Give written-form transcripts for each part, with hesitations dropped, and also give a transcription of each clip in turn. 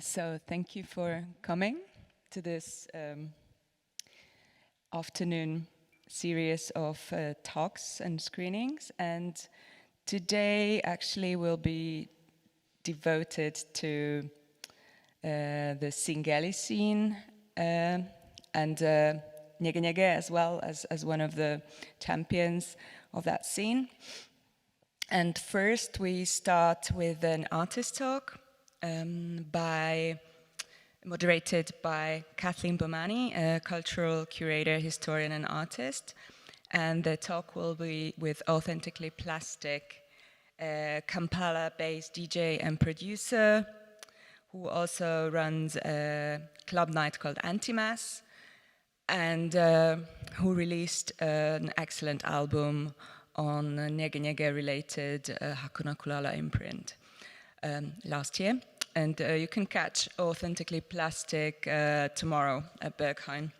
So thank you for coming to this afternoon series of talks and screenings. And today actually will be devoted to the Singeli scene and Nyege Nyege as well as one of the champions of that scene. And first we start with an artist talk moderated by Kathleen Bomani, a cultural curator, historian, and artist. And the talk will be with Authentically Plastic, a Kampala-based DJ and producer who also runs a club night called Antimass, and who released an excellent album on Nyege Nyege related Hakuna Kulala imprint last year. And you can catch Authentically Plastic tomorrow at Berghain.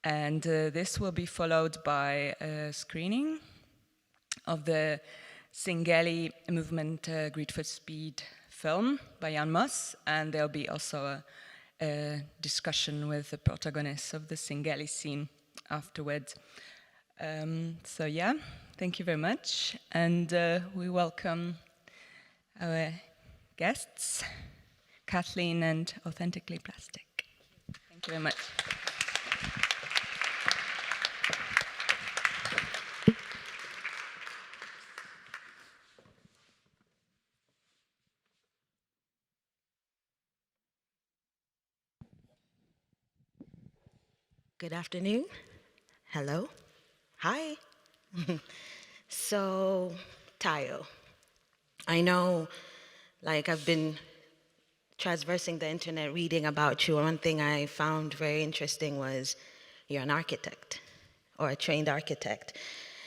And this will be followed by a screening of the Singeli movement Greed for Speed film by Jan Moss. And there'll be also a discussion with the protagonists of the Singeli scene afterwards. So yeah, thank you very much. And we welcome our guests, Kathleen and Authentically Plastic. Thank you very much. Good afternoon. Hello. Hi. So, Tayo, I know, like, I've been traversing the internet reading about you. One thing I found very interesting was you're an architect, or a trained architect.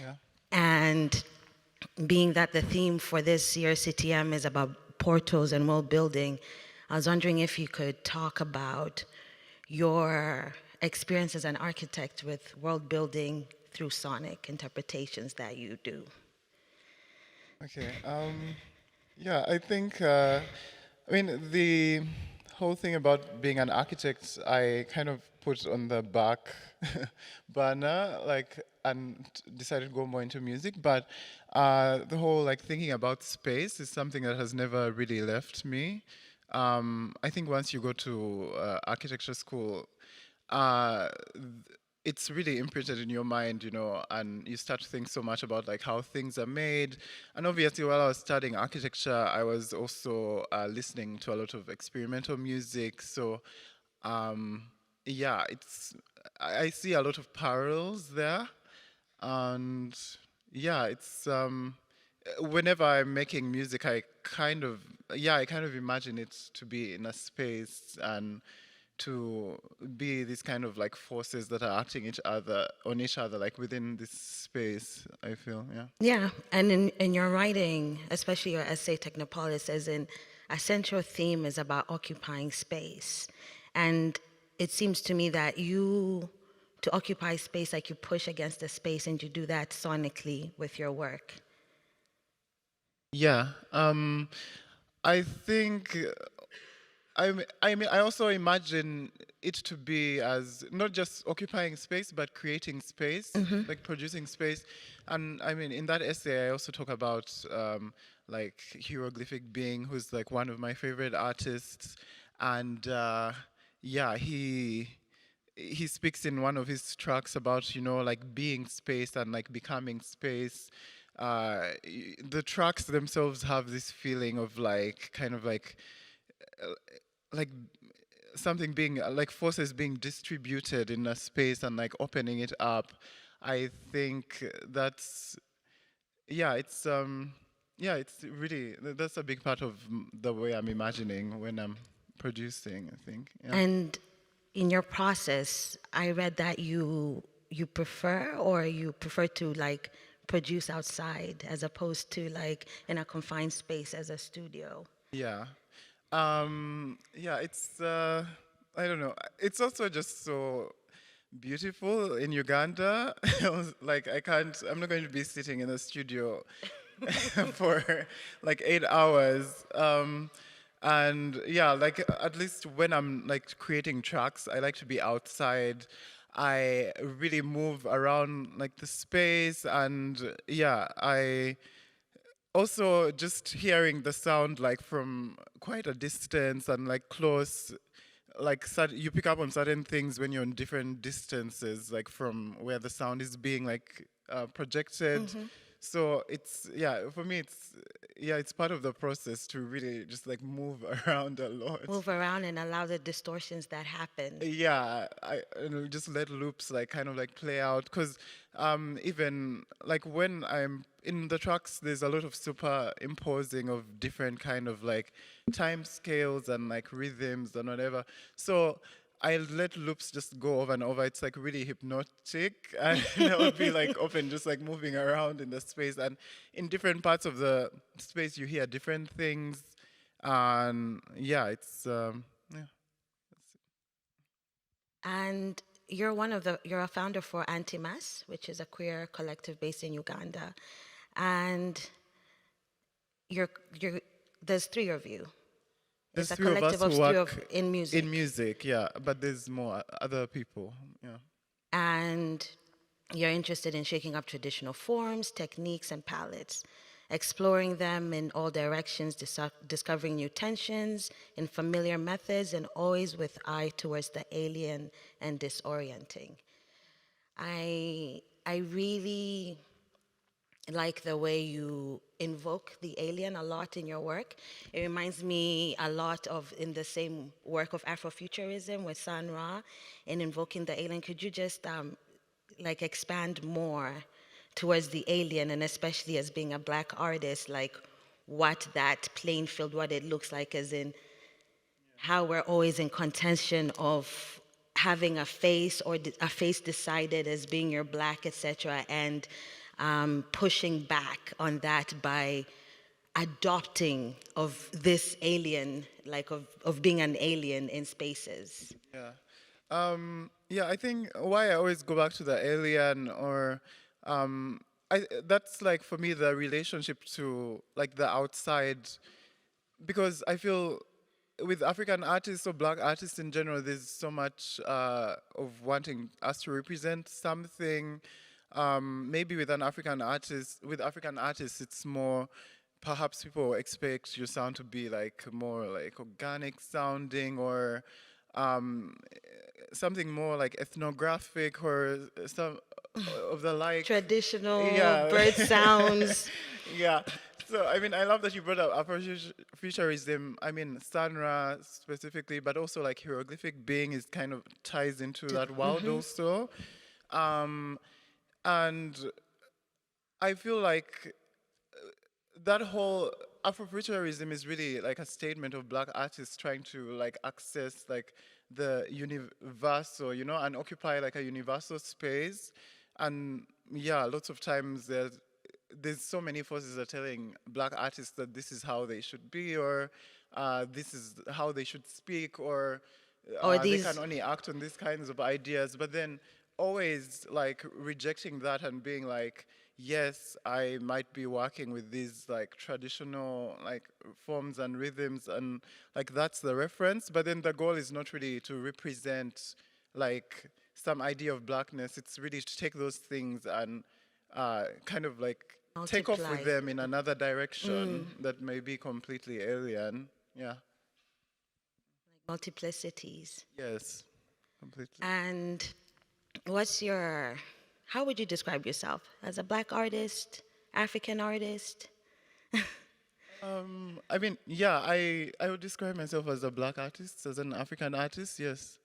Yeah. And being that the theme for this year's CTM is about portals and world building, I was wondering if you could talk about your experience as an architect with world building through sonic interpretations that you do. Okay. Yeah, I think, the whole thing about being an architect, I kind of put on the back burner, and decided to go more into music. But the whole, thinking about space is something that has never really left me. I think once you go to architecture school, it's really imprinted in your mind, and you start to think so much about how things are made. And obviously, while I was studying architecture, I was also listening to a lot of experimental music. So, yeah, I see a lot of parallels there. And yeah, it's whenever I'm making music, I kind of imagine it to be in a space and to be these kind of forces that are acting on each other, within this space, I feel, yeah. Yeah, and in your writing, especially your essay Technopolis, says a central theme is about occupying space. And it seems to me that to occupy space, you push against the space, and you do that sonically with your work. Yeah, I think I also imagine it to be as not just occupying space, but creating space, producing space. And in that essay, I also talk about Hieroglyphic Being, who's one of my favorite artists. And yeah, he speaks in one of his tracks about, being space and becoming space. The tracks themselves have this feeling of something being forces being distributed in a space and opening it up. I think it's really, that's a big part of the way I'm imagining when I'm producing, I think. Yeah. And in your process, I read that you prefer to produce outside as opposed to in a confined space as a studio. Yeah. Yeah, it's, I don't know. It's also just so beautiful in Uganda. I'm not going to be sitting in a studio for 8 hours. And yeah, like at least when I'm like creating tracks, I like to be outside. I really move around like the space, and yeah, I also just hearing the sound like from quite a distance and like close, like you pick up on certain things when you're in different distances, like from where the sound is being like projected. So it's, yeah, for me it's, yeah, it's part of the process to really just like move around a lot. Move around and allow the distortions that happen. Yeah, I and just let loops like kind of like play out, because even like when I'm in the tracks, there's a lot of superimposing of different kind of like time scales and like rhythms and whatever. So I let loops just go over and over. It's like really hypnotic, and I would be like often just like moving around in the space, and in different parts of the space you hear different things, and yeah, it's yeah. And you're a founder for Anti-Mass, which is a queer collective based in Uganda. And you're, there's three of you. There's It's a three of us collective of who three work in music. in music, yeah, but there's more other people, yeah. And you're interested in shaking up traditional forms, techniques, and palettes, exploring them in all directions, discovering new tensions in familiar methods, and always with eye towards the alien and disorienting. I really like the way you invoke the alien a lot in your work. It reminds me a lot of in the same work of Afrofuturism with San Ra in invoking the alien. Could you just like expand more towards the alien, and especially as being a Black artist, like what that playing field, what it looks like, as in how we're always in contention of having a face or a face decided as being your Black, etc., and pushing back on that by adopting of this alien, like of being an alien in spaces. Yeah. Yeah, I think why I always go back to the alien, or that's like for me the relationship to like the outside, because I feel with African artists or Black artists in general, there's so much of wanting us to represent something. Maybe with African artists, it's more, perhaps people expect your sound to be like more like organic sounding, or um, something more like ethnographic, or some of the like. Traditional Yeah. bird sounds. Yeah. So, I mean, I love that you brought up Afrofuturism. I mean, Sanra specifically, but also like hieroglyphic being is kind of ties into that world also. Um, and I feel like that whole Afrofuturism is really like a statement of Black artists trying to like access like the universal, you know, and occupy like a universal space. And yeah, lots of times there's so many forces that are telling Black artists that this is how they should be, or this is how they should speak, or Or they can these, only act on these kinds of ideas. But then always like rejecting that and being like, yes, I might be working with these like traditional like forms and rhythms, and like that's the reference, but then the goal is not really to represent like some idea of Blackness. It's really to take those things and kind of like take off with multiply. them in another direction that may be completely alien. Yeah. Multiplicities. Yes. Completely. And how would you describe yourself? As a Black artist, African artist? I mean, yeah, I would describe myself as a Black artist, as an African artist, yes.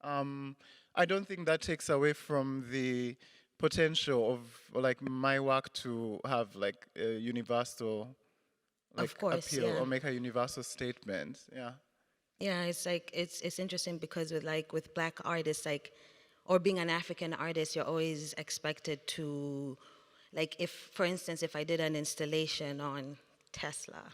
I don't think that takes away from the potential of like my work to have like a universal like Of course, appeal, yeah. or make a universal statement. Yeah. Yeah, it's like it's interesting because with Black artists, like, or being an African artist, you're always expected to, like, if for instance, if I did an installation on Tesla,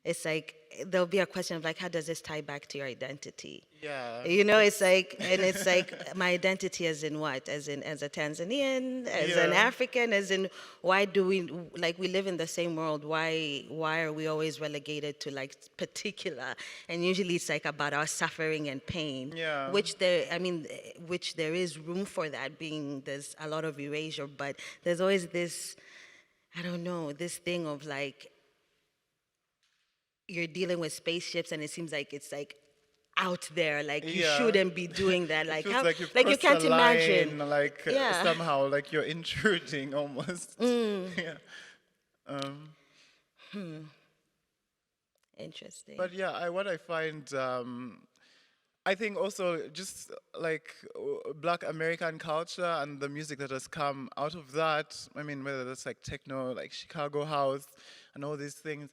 it's like there'll be a question of like, how does this tie back to your identity? Yeah. You know, it's like, and it's like my identity as in what? As in, as a Tanzanian, as an Yeah. African, as in, why do we, like, we live in the same world. Why are we always relegated to like particular? And usually it's like about our suffering and pain, Yeah. which there, I mean, which there is room for that being, there's a lot of erasure, but there's always this, I don't know, this thing of like, you're dealing with spaceships and it seems like it's like out there, like you Yeah. shouldn't be doing that. It Like feels how, like you've like you crossed can't a line, imagine. like Yeah. somehow, like you're intruding almost. Yeah. Interesting. But yeah, what I find, I think also just like Black American culture and the music that has come out of that. I mean, whether that's like techno, like Chicago house, and all these things.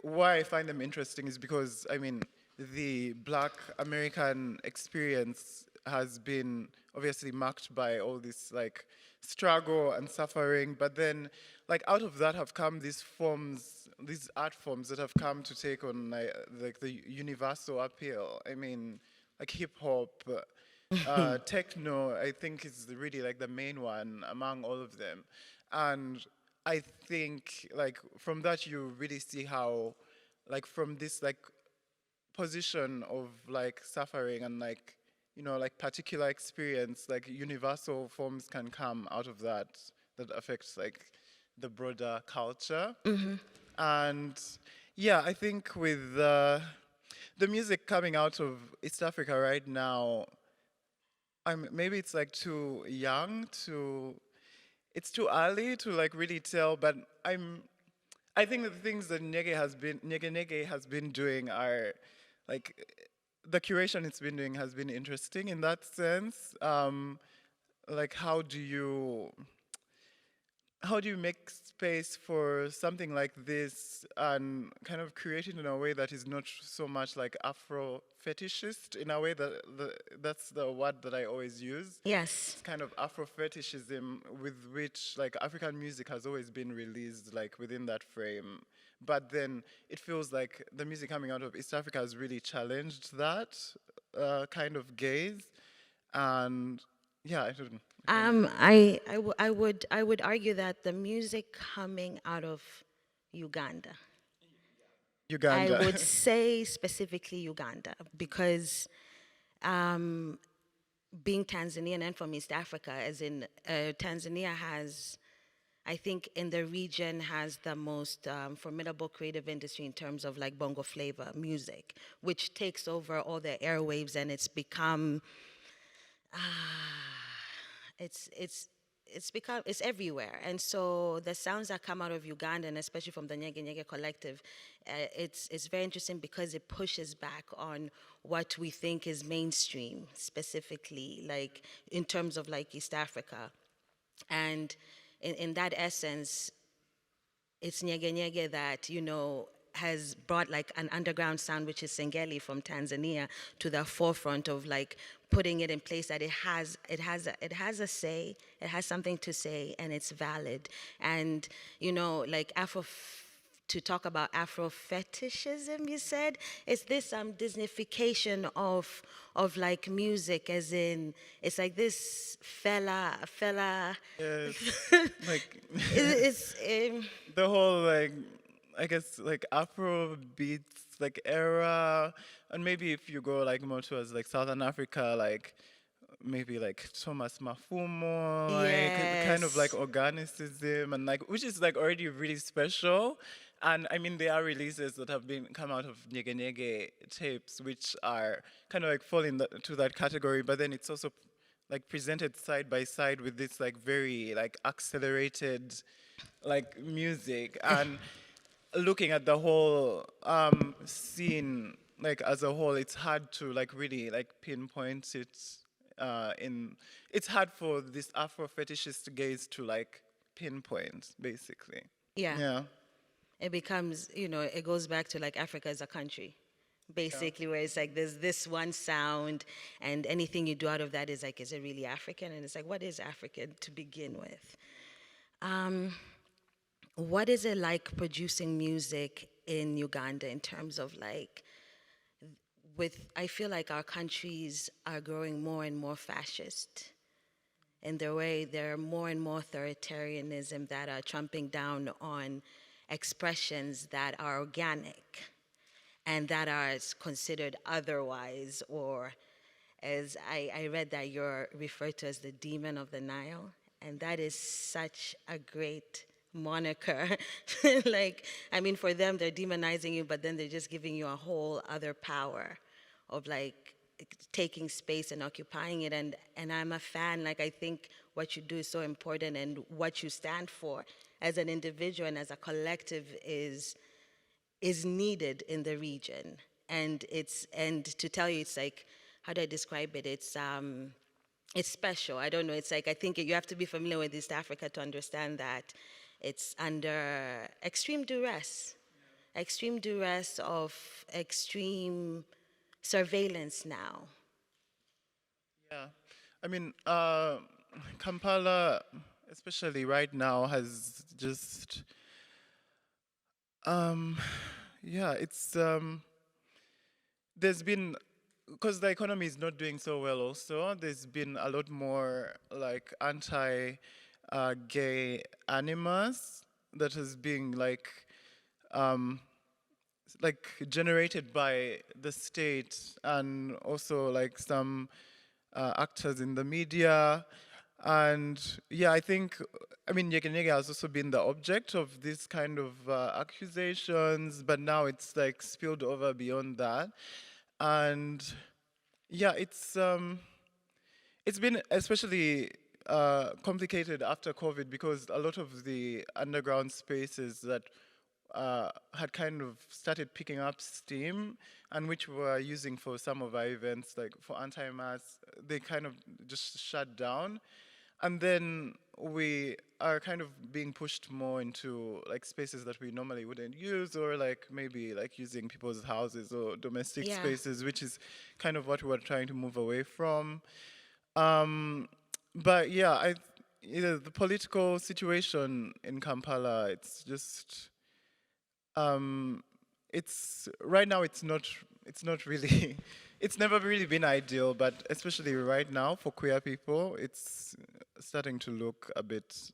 Why I find them interesting is because I mean, the Black American experience has been obviously marked by all this like struggle and suffering, but then like out of that have come these forms, these art forms that have come to take on like the universal appeal. I mean, like hip hop, techno, I think is really like the main one among all of them. And I think like from that you really see how like from this like position of like suffering and like like particular experience, like universal forms can come out of that affects like the broader culture. And yeah, I think with the music coming out of East Africa right now, maybe it's like too young to, it's too early to like really tell, but I think the things that Nyege has been doing are like the curation it's been doing has been interesting in that sense. Like how do you make space for something like this and kind of create it in a way that is not so much like Afro fetishist, in a way that that's the word that I always use. Yes. It's kind of Afro fetishism with which like African music has always been released like within that frame. But then it feels like the music coming out of East Africa has really challenged that kind of gaze. And yeah, I don't know. I would argue that the music coming out of Uganda, I Uganda. would say specifically Uganda, because being Tanzanian and from East Africa, as in Tanzania has, I think in the region has the most formidable creative industry in terms of like bongo flavor music, which takes over all the airwaves and it's become, it's everywhere. And so the sounds that come out of Uganda, and especially from the Nyege Nyege collective, it's very interesting because it pushes back on what we think is mainstream, specifically like in terms of like East Africa. And in that essence, it's Nyege Nyege that, has brought like an underground sound, which is Sengeli from Tanzania, to the forefront of like putting it in place that it has a say, it has something to say, and it's valid. And like to talk about Afro fetishism, you said, it's this Disneyfication of like music, as in it's like this fella. Yes. Like It's the whole like I guess like Afro beats like era, and maybe if you go like more towards like Southern Africa, like maybe like Thomas Mafumo, like kind of like yes. organicism, and like which is like already really special. And I mean there are releases that have been come out of Nyege Nyege tapes which are kind of like fall to that category, but then it's also like presented side by side with this like very like accelerated like music. And looking at the whole scene like as a whole, it's hard to like really like pinpoint it in it's hard for this Afro fetishist gaze to like pinpoint basically. Yeah. Yeah. It becomes, it goes back to like Africa as a country, basically, where it's like there's this one sound, and anything you do out of that is like, is it really African? And it's like, what is African to begin with? What is it like producing music in Uganda in terms of like, I feel like our countries are growing more and more fascist. In their way, there are more and more authoritarianism that are trumping down on expressions that are organic and that are considered otherwise, or as I read that you're referred to as the demon of the Nile, and that is such a great moniker. Like, I mean, for them, they're demonizing you, but then they're just giving you a whole other power of like taking space and occupying it. And I'm a fan. Like, I think what you do is so important, and what you stand for as an individual and as a collective is needed in the region. And to tell you, it's like, how do I describe it? It's special. I don't know. It's like, I think you have to be familiar with East Africa to understand that it's under extreme duress of extreme surveillance now. Yeah, I mean, Kampala, especially right now, has just, yeah, it's, there's been, because the economy is not doing so well also, there's been a lot more like anti-gay animus that has been like generated by the state, and also like some actors in the media. And yeah, I mean, Nyege has also been the object of this kind of accusations, but now it's like spilled over beyond that. And yeah, it's been especially complicated after COVID, because a lot of the underground spaces that had kind of started picking up steam, and which we were using for some of our events, like for anti-mass, they kind of just shut down. And then we are kind of being pushed more into like spaces that we normally wouldn't use, or like maybe like using people's houses or domestic spaces, which is kind of what we were trying to move away from. But yeah, the political situation in Kampala, it's just, it's right now, it's not really it's never really been ideal, but especially right now for queer people, it's starting to look a bit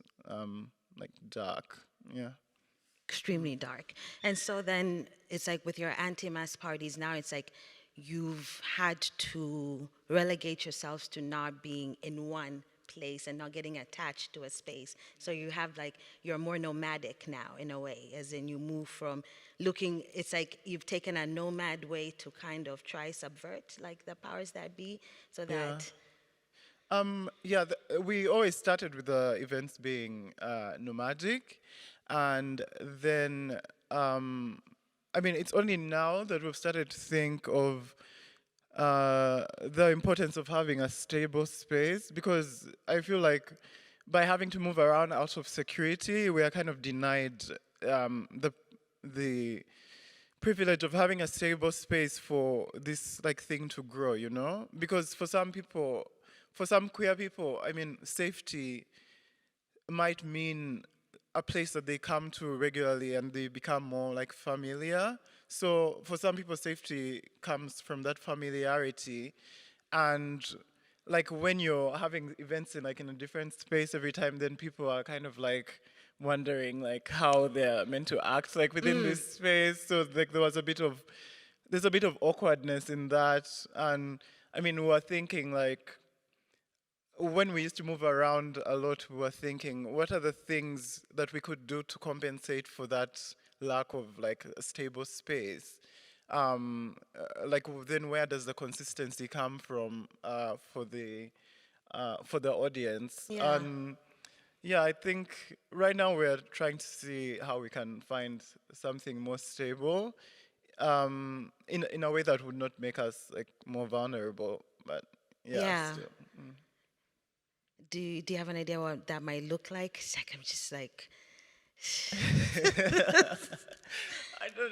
like dark. Yeah, Extremely dark. And so then it's like with your anti-mass parties now, it's like you've had to relegate yourselves to not being in one place and not getting attached to a space. So you have like, you're more nomadic now in a way, as in you move from looking, it's like you've taken a nomad way to kind of try subvert like the powers that be, so that yeah, we always started with the events being nomadic, and then I mean, it's only now that we've started to think of the importance of having a stable space, because I feel like by having to move around out of security, we are kind of denied the privilege of having a stable space for this like thing to grow, you know? Because for some people, for some queer people, I mean, safety might mean a place that they come to regularly and they become more like familiar. So for some people, safety comes from that familiarity. And like when you're having events in a different space every time, then people are kind of like wondering like how they're meant to act like within this space. So like there's a bit of awkwardness in that. And I mean, we were thinking like, when we used to move around a lot, we were thinking, what are the things that we could do to compensate for that lack of like a stable space? Like then where does the consistency come from for the audience? Yeah. And yeah, I think right now we're trying to see how we can find something more stable, in a way that would not make us like more vulnerable. But yeah. Still. Do you have an idea what that might look like? It's like, I'm just like,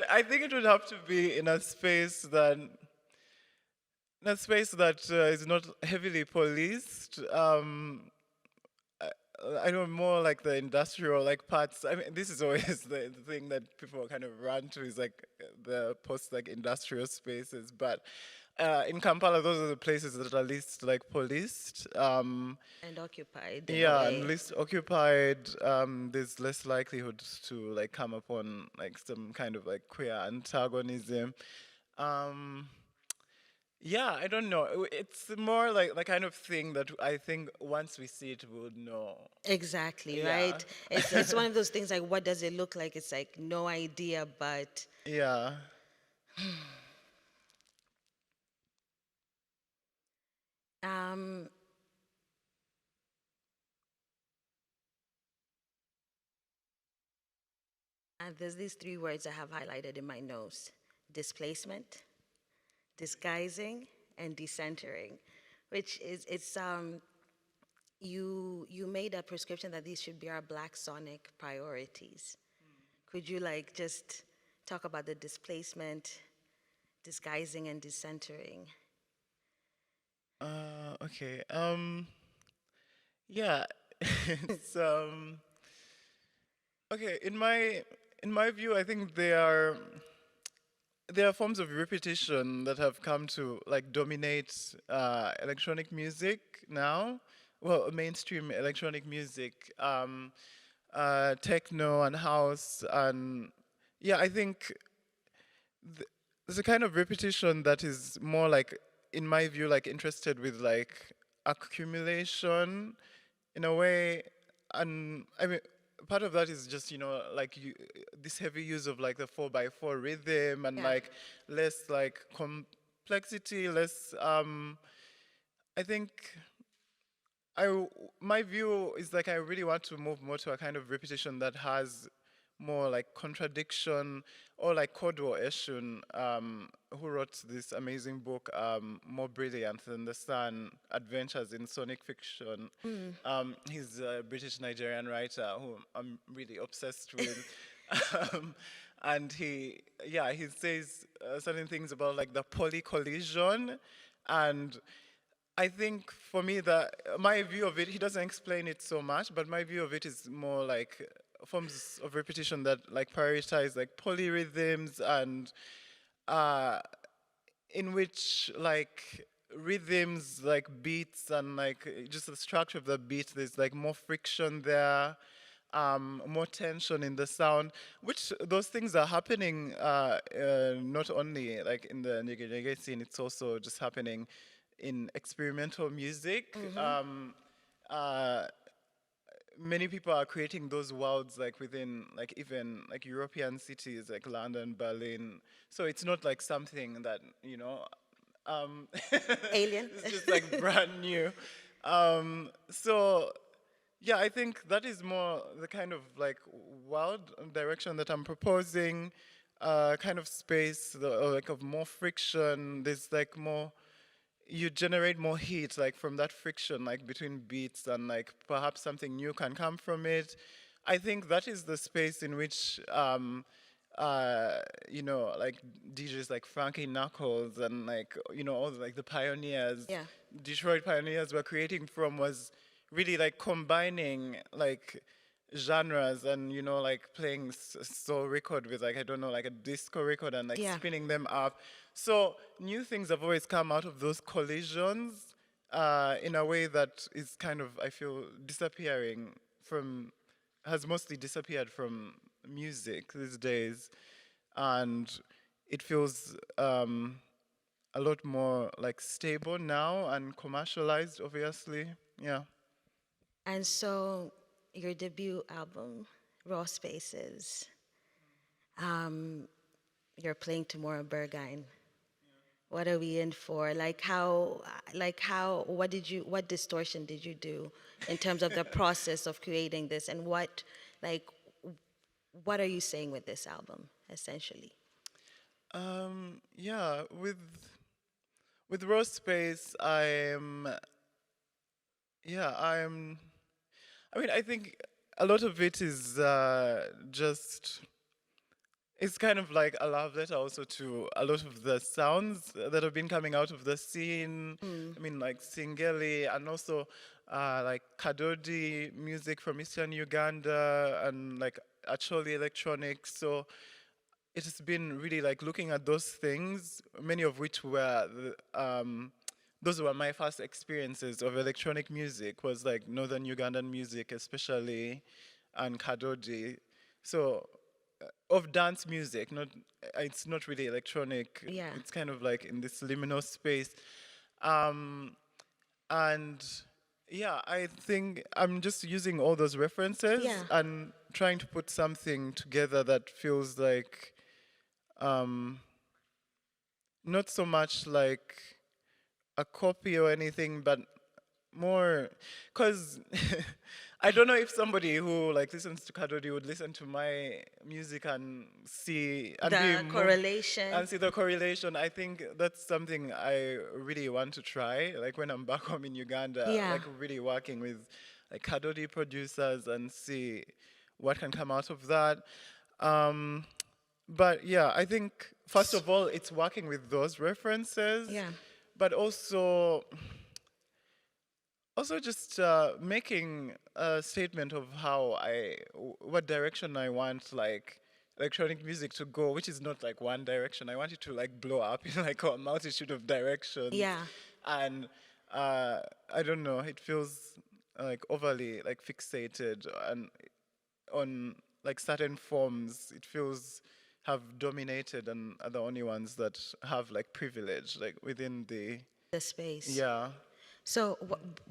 I think it would have to be in a space that is not heavily policed. I know more like the industrial like parts. I mean, this is always the thing that people kind of run to is like the post like industrial spaces. But in Kampala, those are the places that are least like policed. And occupied in a Yeah, and way. least occupied. There's less likelihood to like come upon like some kind of like queer antagonism. Um, yeah, I don't know. It's more like the kind of thing that I think once we see it, we'll know. Exactly, Yeah. right? It's one of those things like, what does it look like? It's like no idea, but Yeah. um, and there's these three words I have highlighted in my notes: displacement, disguising, and decentering, which is you made a prescription that these should be our Black Sonic priorities. Could you like just talk about the displacement, disguising, and decentering? Okay. Yeah. It's okay. In my view, I think there are forms of repetition that have come to like dominate electronic music now. Well, mainstream electronic music, techno and house, and yeah, I think there's a kind of repetition that is more like, in my view, like interested with like accumulation in a way. And I mean, part of that is just, like this heavy use of like the 4x4 rhythm and Yeah. like less like complexity, less, I think my view is like I really want to move more to a kind of repetition that has more like contradiction, or like Kodwo Eshun, who wrote this amazing book, More Brilliant Than the Sun, Adventures in Sonic Fiction. He's a British Nigerian writer who I'm really obsessed with. um, and he says certain things about like the polycollision, and I think for me that my view of it, he doesn't explain it so much, but my view of it is more like forms of repetition that like prioritize like polyrhythms, and uh, in which like rhythms like beats and like just the structure of the beat, there's like more friction there, more tension in the sound, which those things are happening not only like in the Nigerian scene, it's also just happening in experimental music. Uh, Many people are creating those worlds like within like even like European cities like London, Berlin. So it's not like something that, Alien. it's just like brand new. So yeah, I think that is more the kind of like wild direction that I'm proposing. Kind of space, or like of more friction. There's like more, you generate more heat like from that friction like between beats, and like perhaps something new can come from it. I think that is the space in which like DJs like Frankie Knuckles and like all like the pioneers, Yeah. Detroit pioneers were creating from, was really like combining like genres, and like playing soul record with like, I don't know, like a disco record, and like Yeah. spinning them up. So new things have always come out of those collisions in a way that is kind of, I feel, disappearing from, has mostly disappeared from music these days, and it feels a lot more like stable now and commercialized, obviously. Yeah. And so your debut album, Raw Spaces, you're playing Tamora Bergine. What are we in for? What distortion did you do in terms of the process of creating this, and like, what are you saying with this album, essentially? Yeah, with Raw Space, I mean, I think a lot of it is just it's kind of like a love letter also to a lot of the sounds that have been coming out of the scene. I mean, like Singeli, and also like Kadodi music from Eastern Uganda, and like actually electronic. So it has been really like looking at those things, many of which were those were my first experiences of electronic music, was like Northern Ugandan music especially, and Kadodi. So of dance music, not it's not really electronic. Yeah. It's kind of like in this liminal space, um, and yeah, I think I'm just using all those references Yeah. and trying to put something together that feels like not so much like a copy or anything, but more, because I don't know if somebody who like listens to Kadodi would listen to my music and see and be The moved correlation. and see the correlation. I think that's something I really want to try. Like when I'm back home in Uganda, Yeah. like really working with like Kadodi producers and see what can come out of that. But yeah, I think first of all, it's working with those references, Yeah. but also just making a statement of what direction I want like electronic music to go, which is not like one direction. I want it to like blow up in like a multitude of directions. Yeah. And I don't know, it feels like overly like fixated and on like certain forms. It feels have dominated and are the only ones that have like privilege like within The space. yeah. So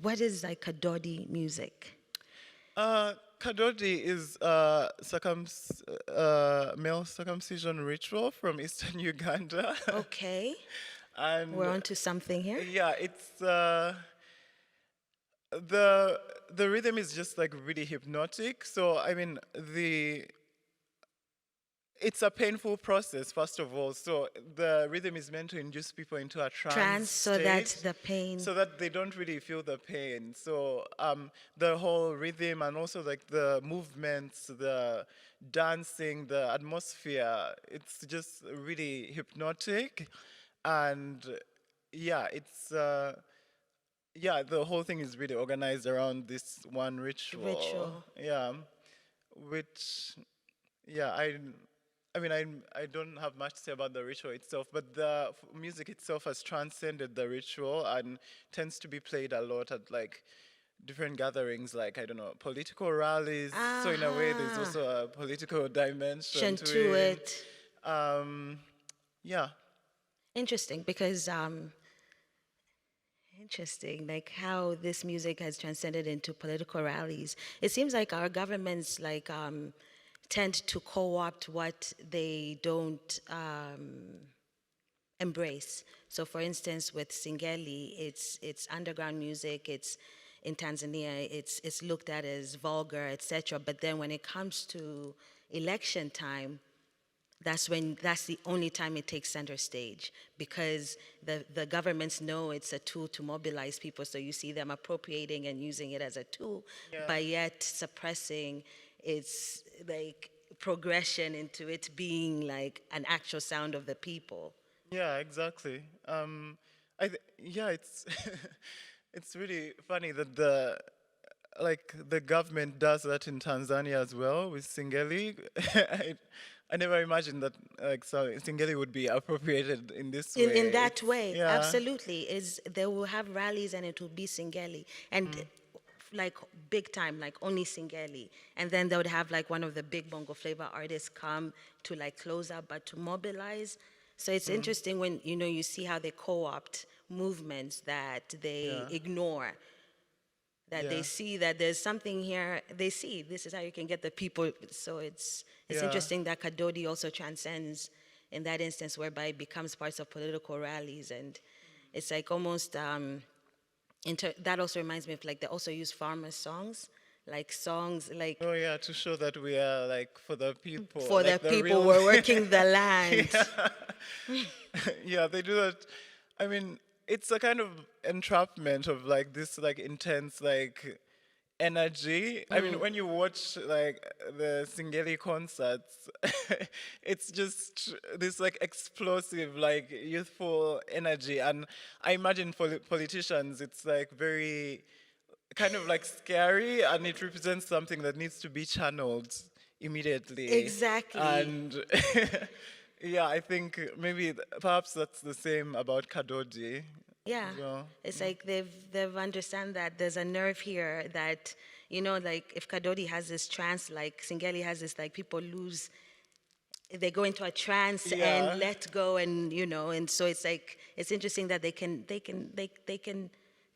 what is like Kadodi music? Kadodi is male circumcision ritual from Eastern Uganda. Okay. And We're onto something here. yeah, it's the rhythm is just like really hypnotic. So I mean it's a painful process, first of all. So the rhythm is meant to induce people into a trance So that state, the pain. so that they don't really feel the pain. So the whole rhythm and also like the movements, the dancing, the atmosphere, it's just really hypnotic. And yeah, yeah, the whole thing is really organized around this one ritual. Yeah, which yeah, I mean, I don't have much to say about the ritual itself, but the music itself has transcended the ritual and tends to be played a lot at like different gatherings, like I don't know, political rallies. So in a way, there's also a political dimension to it. Yeah. Interesting, because interesting, like how this music has transcended into political rallies. It seems like our governments like tend to co-opt what they don't embrace. So, for instance, with Singeli, it's underground music. It's in Tanzania. It's looked at as vulgar, etc. But then when it comes to election time, that's the only time it takes center stage, because the governments know it's a tool to mobilize people. So you see them appropriating and using it as a tool, but yet suppressing its like progression into it being like an actual sound of the people. Yeah, exactly. Yeah, it's it's really funny that the government does that in Tanzania as well with Singeli. I never imagined that like so Singeli would be appropriated in this way. In that way, Yeah. absolutely. Is they will have rallies and it will be Singeli. And like big time, like only Singeli. And then they would have like one of the big bongo flavor artists come to like close up, but to mobilize. So it's interesting when you see how they co-opt movements that they ignore. That they see that there's something here. They see this is how you can get the people. So it's interesting that Kadodi also transcends in that instance, whereby it becomes parts of political rallies, and it's like almost that also reminds me of like they also use farmer songs, like songs like Oh yeah, to show that we are like for the people. for like the people real- who are working the land. Yeah, they do that. I mean, it's a kind of entrapment of like this like intense like energy. I mean, when you watch like the Singeli concerts, it's just this like explosive, like youthful energy. And I imagine for politicians, it's like very kind of like scary, and it represents something that needs to be channeled immediately. Exactly. And yeah, I think maybe perhaps that's the same about Kadodi. Yeah, So, it's like they've understand that there's a nerve here that, like if Kadodi has this trance, like Singeli has this, like people lose, they go into a trance Yeah. and let go, and and so it's like it's interesting that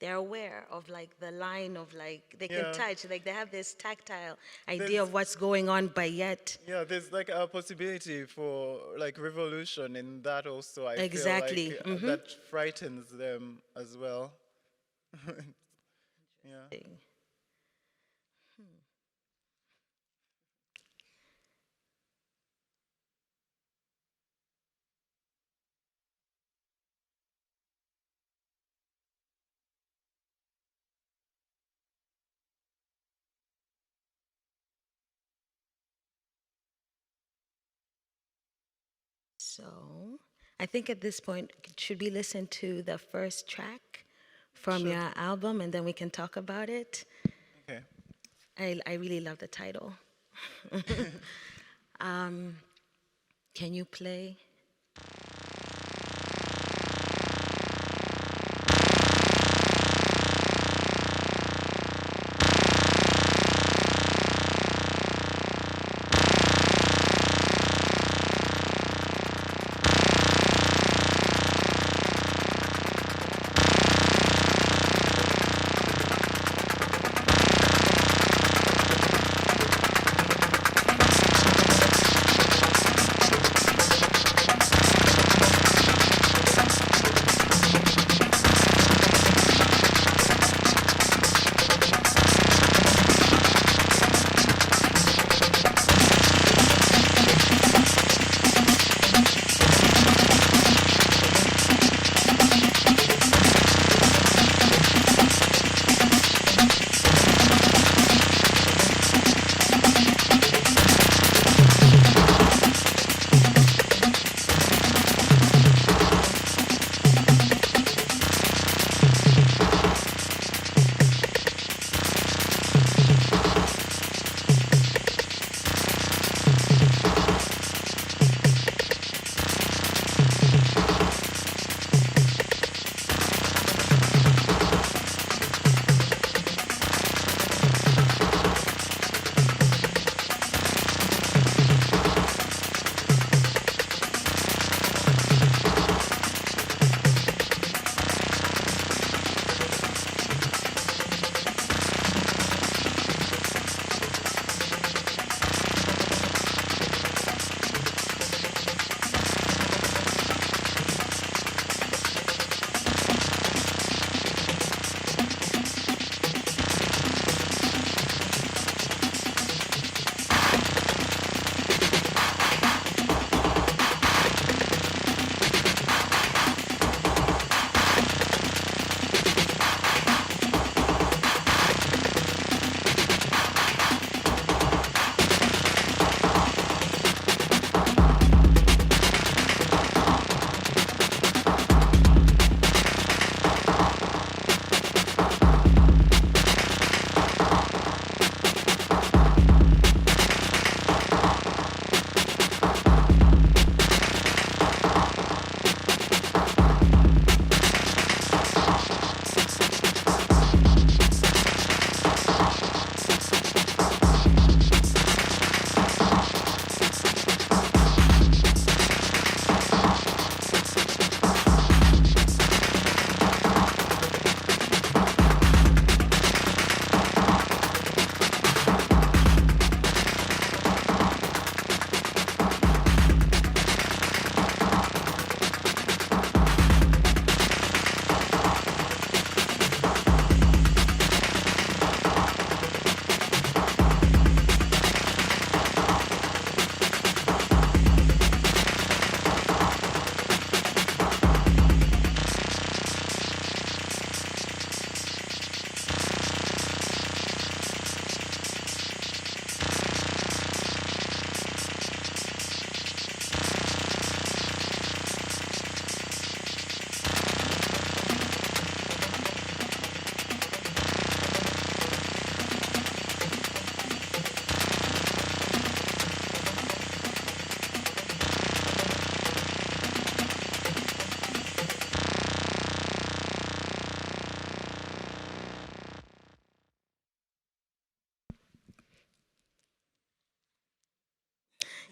they're aware of like the line of like they can Yeah. touch, like they have this tactile idea There's- of what's going on, but yet Yeah, there's like a possibility for like revolution in that also. I Exactly, feel like that frightens them as well. Yeah. So, I think at this point, should we listen to the first track from Sure. your album, and then we can talk about it? Okay. I really love the title. Can you play?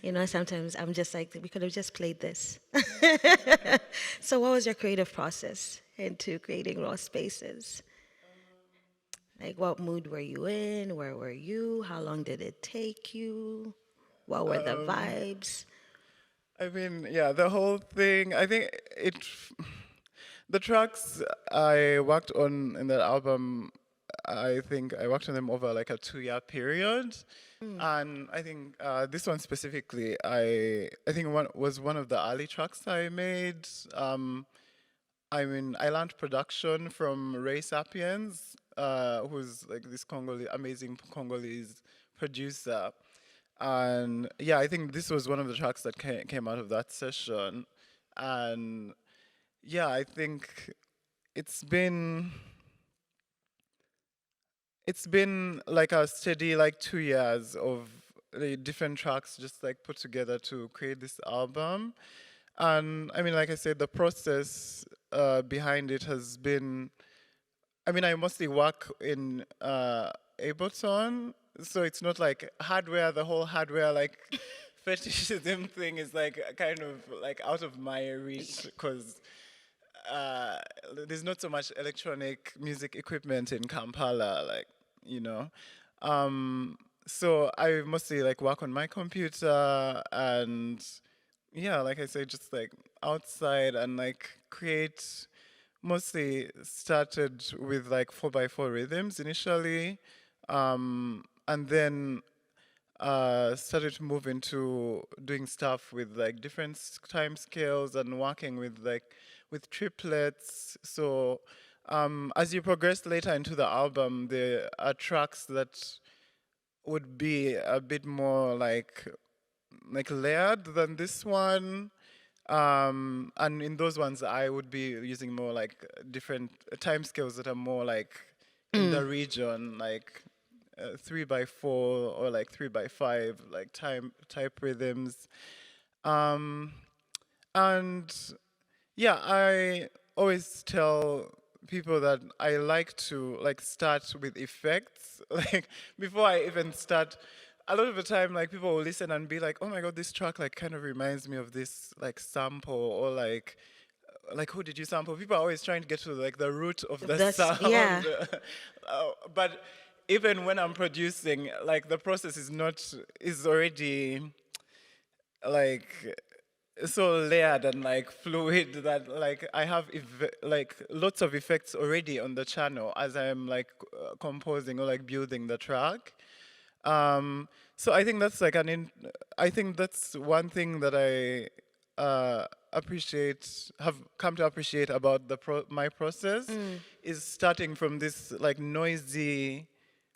You know, sometimes I'm just like, we could have just played this. So what was your creative process into creating Raw Spaces? Like, what mood were you in? Where were you? How long did it take you? What were the vibes? I mean, yeah, the whole thing, I think the tracks I worked on in that album, I think I worked on them over like a 2-year period. And I think this one specifically, I think was one of the early tracks I made. I mean, I learned production from Ray Sapiens, who's like this amazing Congolese producer. And yeah, I think this was one of the tracks that came out of that session. And yeah, I think it's been it's been like a steady like 2 years of different tracks just like put together to create this album. And I mean, like I said, the process behind it has been, I mean, I mostly work in Ableton, so it's not like hardware, the whole hardware, like fetishism thing is like kind of like out of my reach because there's not so much electronic music equipment in Kampala, like, you know. So I mostly like work on my computer and yeah, like I said, just like outside and like create. Mostly started with like 4x4 rhythms initially, and then started to move into doing stuff with like different time scales and working with triplets. So as you progress later into the album, there are tracks that would be a bit more like layered than this one. And in those ones, I would be using more like different time scales that are more like in the region, like 3x4 or like 3x5, like type rhythms. And yeah, I always tell people that I like to like start with effects. Like before I even start, a lot of the time like people will listen and be like, oh my god, this track like kind of reminds me of this like sample or like who did you sample? People are always trying to get to like the root of the sound. Yeah. But even when I'm producing, like the process is already like so layered and like fluid that like I have like lots of effects already on the channel as I'm like composing or like building the track. So I think that's like I think that's one thing that I have come to appreciate about my process is starting from this like noisy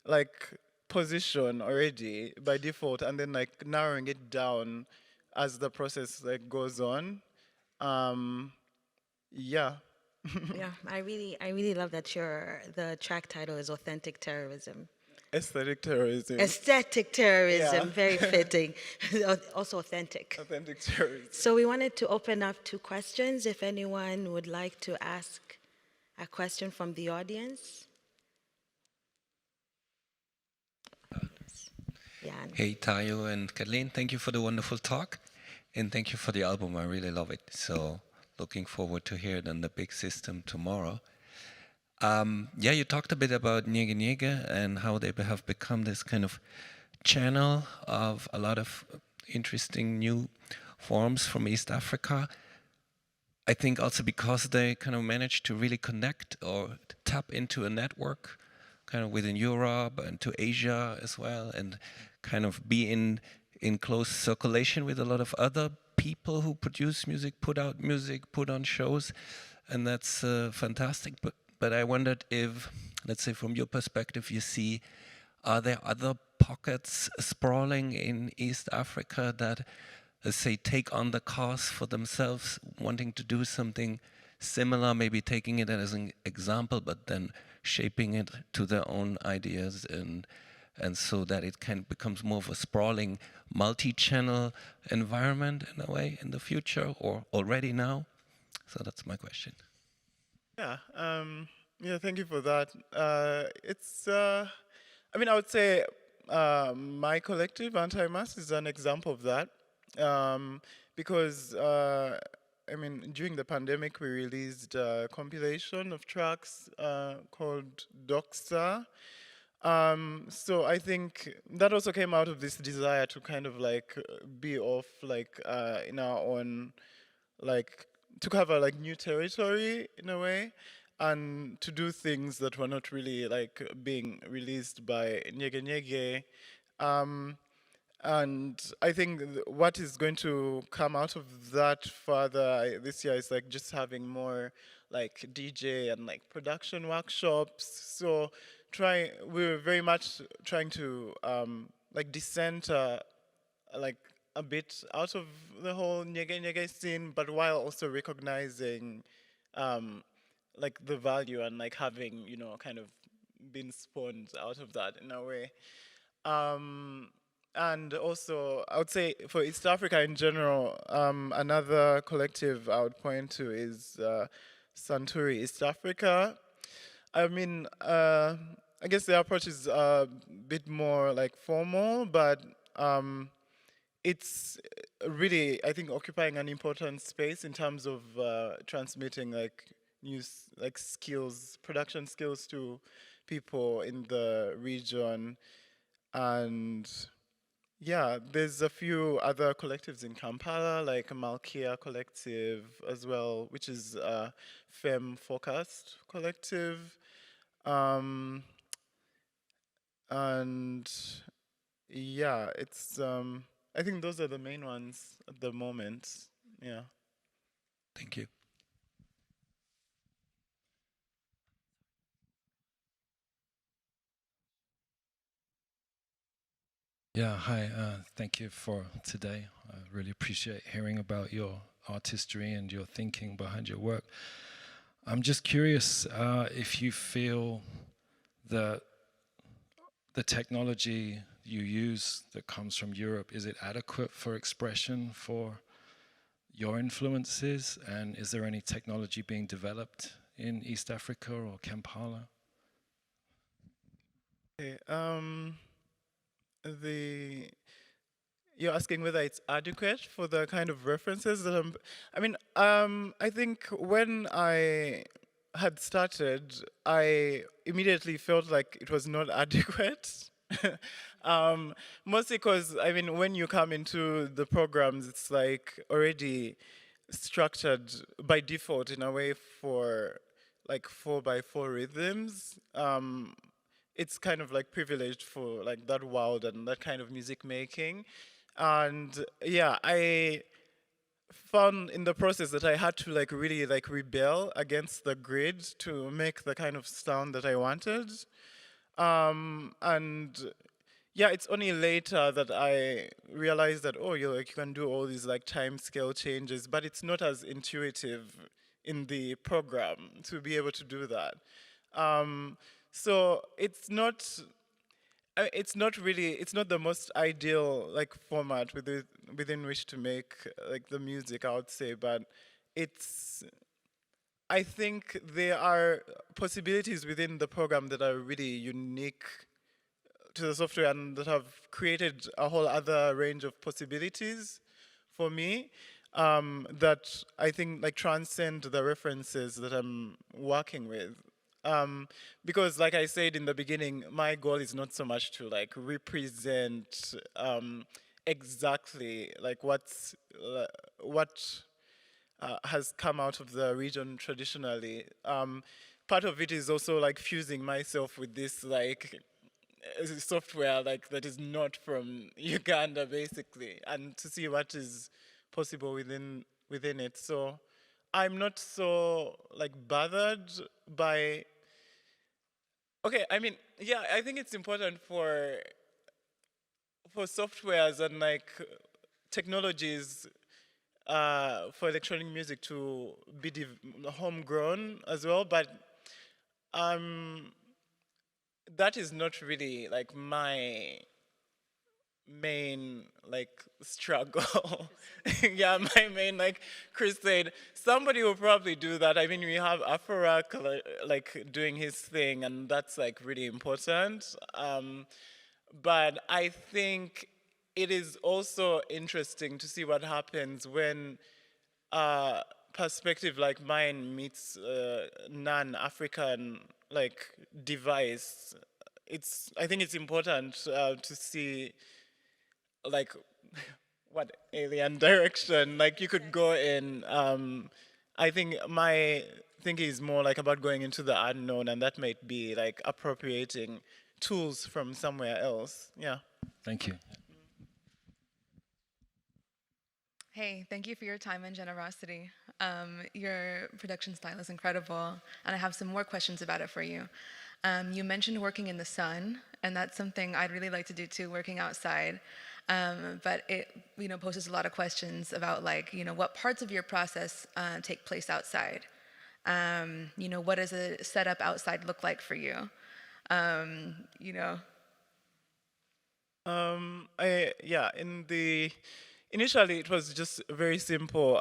like position already by default and then like narrowing it down as the process like goes on. Yeah. Yeah, I really love that the track title is Authentic Terrorism. Aesthetic terrorism. Aesthetic terrorism, Yeah. very fitting. Also authentic. Authentic terrorism. So we wanted to open up to questions if anyone would like to ask a question from the audience. Jan. Hey, Tayo and Kathleen, thank you for the wonderful talk. And thank you for the album. I really love it. So looking forward to hear it on the big system tomorrow. Yeah, you talked a bit about Nyege Nyege and how they have become this kind of channel of a lot of interesting new forms from East Africa. I think also because they kind of managed to really connect or tap into a network kind of within Europe and to Asia as well, and kind of be in close circulation with a lot of other people who produce music, put out music, put on shows, and that's fantastic. But I wondered if, let's say from your perspective, you see, are there other pockets sprawling in East Africa that, let's say, take on the cause for themselves, wanting to do something similar, maybe taking it as an example, but then shaping it to their own ideas and so that it becomes more of a sprawling multi-channel environment in a way in the future or already now? So that's my question. Yeah, thank you for that. I mean, I would say my collective, Anti-Mass, is an example of that. because I mean, during the pandemic, we released a compilation of tracks called Doxa. So I think that also came out of this desire to kind of like be off like in our own, like to cover like new territory in a way, and to do things that were not really like being released by Nyege Nyege. And I think what is going to come out of that further this year is like just having more like DJ and like production workshops. So we're very much trying to like decenter like a bit out of the whole Nyege Nyege scene, but while also recognizing like the value and like having, you know, kind of been spawned out of that in a way. And also, I would say for East Africa in general, another collective I would point to is Santuri East Africa. I mean, I guess the approach is a bit more like formal, but it's really, I think, occupying an important space in terms of transmitting like like skills, production skills to people in the region. And yeah, there's a few other collectives in Kampala, like Malkia Collective as well, which is a femme focused collective. And yeah, it's I think those are the main ones at the moment. Yeah. Thank you. Yeah, hi. Thank you for today. I really appreciate hearing about your artistry and your thinking behind your work. I'm just curious if you feel that the technology you use that comes from Europe, is it adequate for expression for your influences? And is there any technology being developed in East Africa or Kampala? Okay, you're asking whether it's adequate for the kind of references that I mean, I think when I had started, I immediately felt like it was not adequate. Mostly because, I mean, when you come into the programs, it's like already structured by default in a way for like 4x4 rhythms. It's kind of like privileged for like that world and that kind of music making. And yeah, I found in the process that I had to like really like rebel against the grid to make the kind of sound that I wanted. And yeah, it's only later that I realized that, oh, you can do all these like time scale changes, but it's not as intuitive in the program to be able to do that. So it's not really, it's not the most ideal like format within which to make like the music, I would say, but I think there are possibilities within the program that are really unique to the software and that have created a whole other range of possibilities for me, that I think like transcend the references that I'm working with. Because like I said in the beginning, my goal is not so much to like represent exactly like what has come out of the region traditionally. Part of it is also like fusing myself with this like software like that is not from Uganda basically, and to see what is possible within it. So I'm not so like bothered by. Okay, I mean, yeah, I think it's important for softwares and like technologies for electronic music to be homegrown as well, but that is not really like my main like struggle. Yeah, my main like crusade. Somebody will probably do that. I mean, we have Afrofuturism like doing his thing, and that's like really important. But I think it is also interesting to see what happens when a perspective like mine meets non-African like device. I think it's important to see like what alien direction like you could go in. I think my thinking is more like about going into the unknown, and that might be like appropriating tools from somewhere else. Yeah. Thank you. Hey, thank you for your time and generosity. Your production style is incredible, and I have some more questions about it for you. You mentioned working in the sun, and that's something I'd really like to do too, working outside. But it, poses a lot of questions about what parts of your process take place outside. What does a setup outside look like for you? Initially it was just very simple.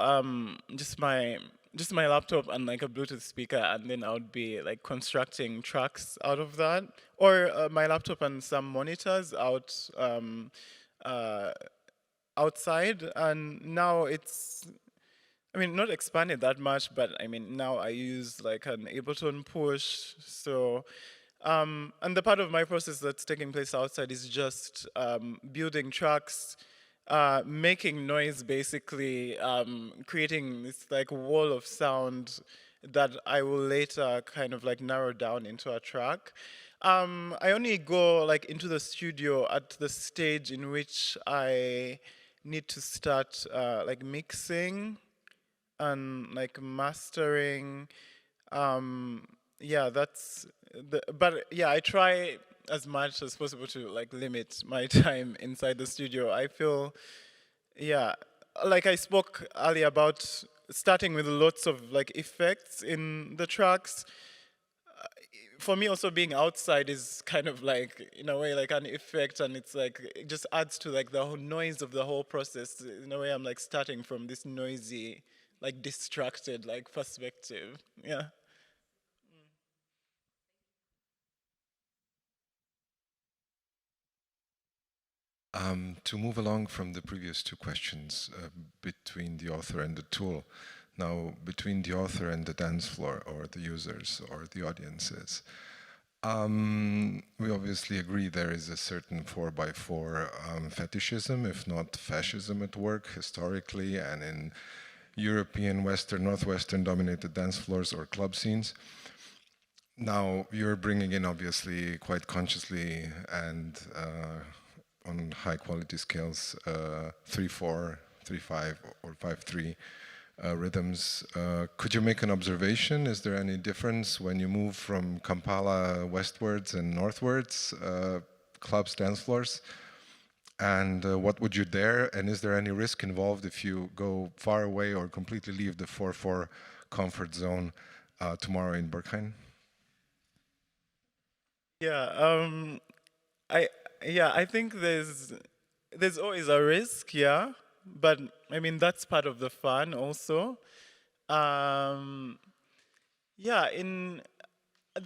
Just my laptop and like a Bluetooth speaker, and then I would be like constructing tracks out of that, or my laptop and some monitors outside. And now it's, not expanded that much, but now I use like an Ableton push. So, and the part of my process that's taking place outside is just building tracks, making noise, basically, creating this like wall of sound that I will later kind of like narrow down into a track. I only go like into the studio at the stage in which I need to start like mixing and like mastering. I try as much as possible to like limit my time inside the studio. I feel, like I spoke earlier about starting with lots of like effects in the tracks. For me, also being outside is kind of like, in a way, like an effect, and it's like, it just adds to like the whole noise of the whole process. In a way, I'm like starting from this noisy, like distracted, like perspective. Yeah. To move along from the previous two questions between the author and the tool, now between the author and the dance floor or the users or the audiences, we obviously agree there is a certain 4x4 fetishism, if not fascism at work historically and in European, Western, Northwestern dominated dance floors or club scenes. Now you're bringing in obviously quite consciously and on high quality scales, 3/4, 3/5, or 5/3 rhythms. Could you make an observation? Is there any difference when you move from Kampala westwards and northwards, clubs, dance floors? And what would you dare? And is there any risk involved if you go far away or completely leave the 4/4 comfort zone tomorrow in Berkheim? I think there's always a risk, but that's part of the fun also.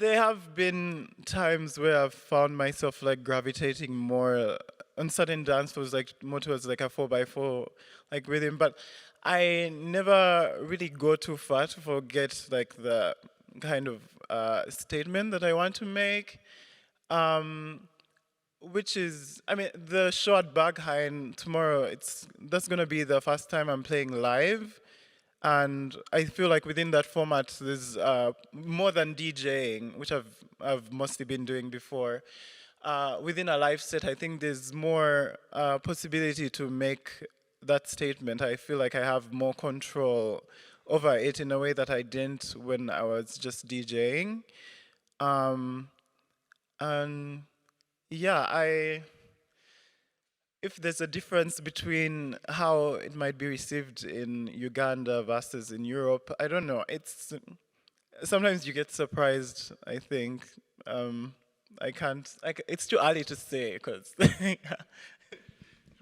There have been times where I've found myself like gravitating more on certain dance floors, like more towards like a 4x4 like rhythm, but I never really go too far to forget like the kind of statement that I want to make. Which is, the show at Berghain tomorrow, that's gonna be the first time I'm playing live. And I feel like within that format, there's more than DJing, which I've mostly been doing before. Within a live set, I think there's more possibility to make that statement. I feel like I have more control over it in a way that I didn't when I was just DJing. If there's a difference between how it might be received in Uganda versus in Europe, I don't know. Sometimes you get surprised, I think. It's too early to say, because.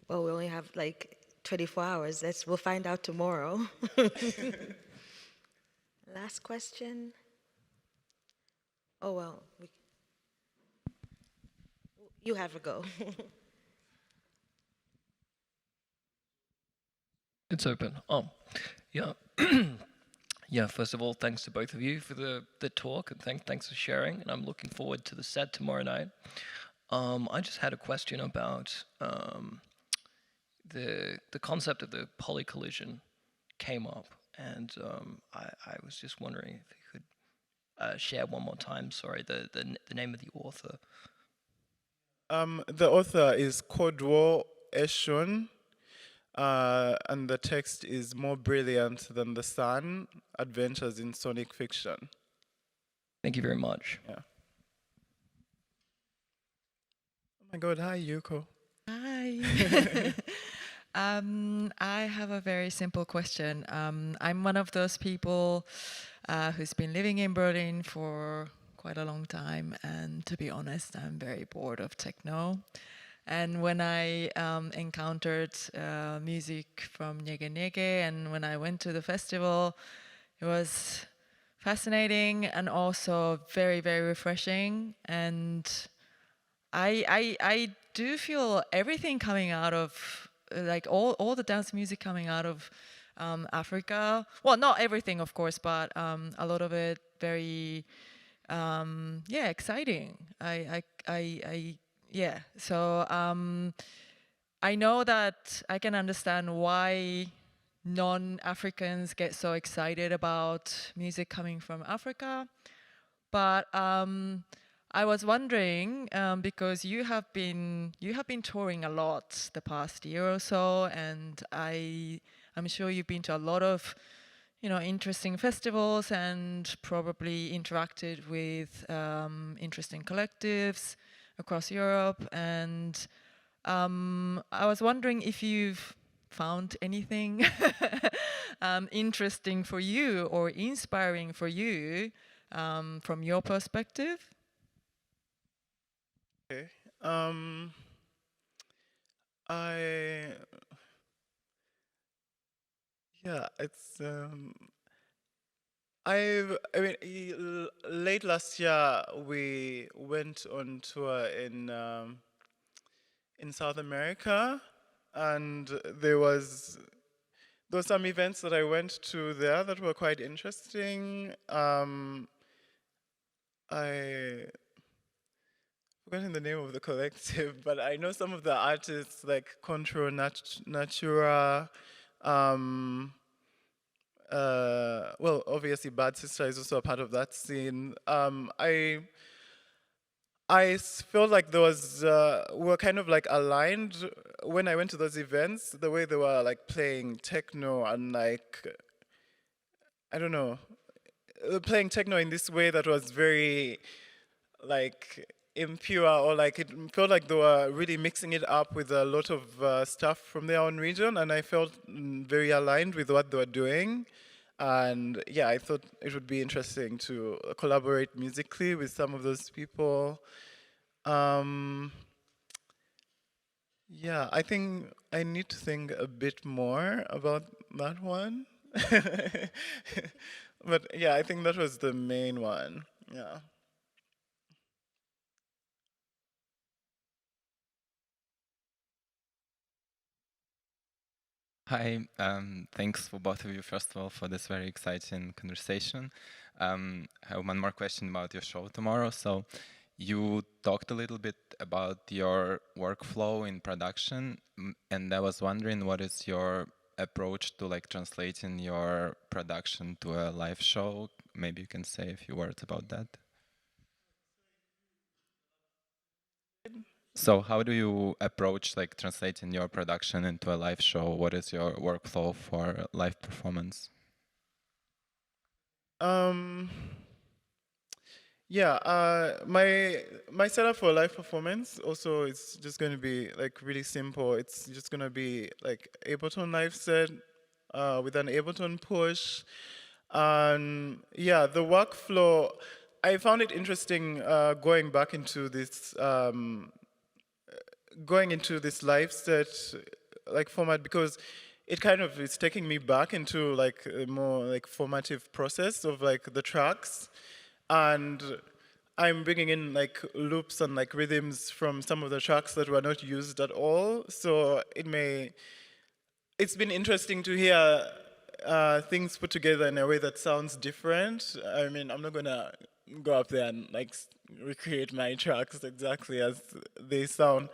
Well, we only have like 24 hours. We'll find out tomorrow. Last question. Oh, well, you have a go. It's open. Oh, yeah. Yeah, first of all, thanks to both of you for the talk, and thanks for sharing, and I'm looking forward to the set tomorrow night. I just had a question about the concept of the polycollision came up, and I was just wondering if you could share one more time, sorry, the name of the author. The author is Kodwo Eshun, and the text is More Brilliant Than the Sun, Adventures in Sonic Fiction. Thank you very much. Yeah. Oh my God, hi Yuko. Hi. I have a very simple question. I'm one of those people who's been living in Berlin for quite a long time, and to be honest, I'm very bored of techno. And when I encountered music from Nyege Nyege, and when I went to the festival, it was fascinating and also very, very refreshing. And I do feel everything coming out of, like all the dance music coming out of Africa. Well, not everything, of course, but a lot of it very, yeah, exciting. Yeah. So I know that I can understand why non-Africans get so excited about music coming from Africa, but I was wondering because you have been touring a lot the past year or so, and I'm sure you've been to a lot of interesting festivals and probably interacted with interesting collectives across Europe. And I was wondering if you've found anything interesting for you or inspiring for you from your perspective. Okay. Yeah, it's I mean, late last year we went on tour in South America, and there was some events that I went to there that were quite interesting. I forgotten the name of the collective, but I know some of the artists like Control Natura. Well, obviously, Bad Sister is also a part of that scene. I felt like there was were kind of like aligned when I went to those events. The way they were like playing techno and like I don't know, playing techno in this way that was very like impure, or like it felt like they were really mixing it up with a lot of stuff from their own region, and I felt very aligned with what they were doing. And yeah, I thought it would be interesting to collaborate musically with some of those people. Yeah, I think I need to think a bit more about that one. But yeah, I think that was the main one. Yeah. Hi, thanks for both of you, first of all, for this very exciting conversation. I have one more question about your show tomorrow. So you talked a little bit about your workflow in production, and I was wondering what is your approach to like translating your production to a live show? Maybe you can say a few words about that. So how do you approach like translating your production into a live show? What is your workflow for live performance? Yeah, my setup for live performance also is just going to be like really simple. It's just going to be like Ableton live set with an Ableton push. And yeah, the workflow, I found it interesting going back into this live set like format, because it kind of is taking me back into like a more like formative process of like the tracks, and I'm bringing in like loops and like rhythms from some of the tracks that were not used at all. So it may it's been interesting to hear things put together in a way that sounds different. I mean, I'm not gonna go up there and like recreate my tracks exactly as they sound.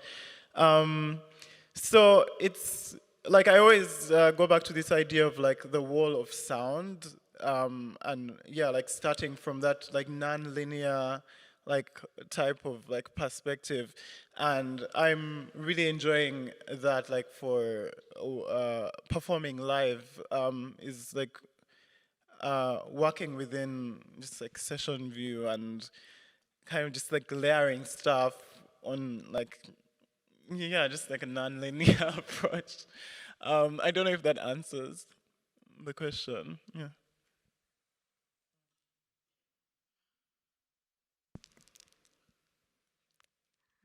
So it's like I always go back to this idea of like the wall of sound, and yeah, like starting from that like non-linear like type of like perspective, and I'm really enjoying that like for performing live is like working within just like session view and kind of just like layering stuff on like, yeah, just like a non-linear approach. I don't know if that answers the question. Yeah.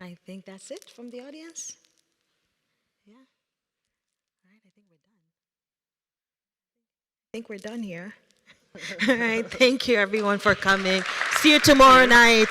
I think that's it from the audience. Yeah. All right, I think we're done here. All right, thank you everyone for coming. See you tomorrow night.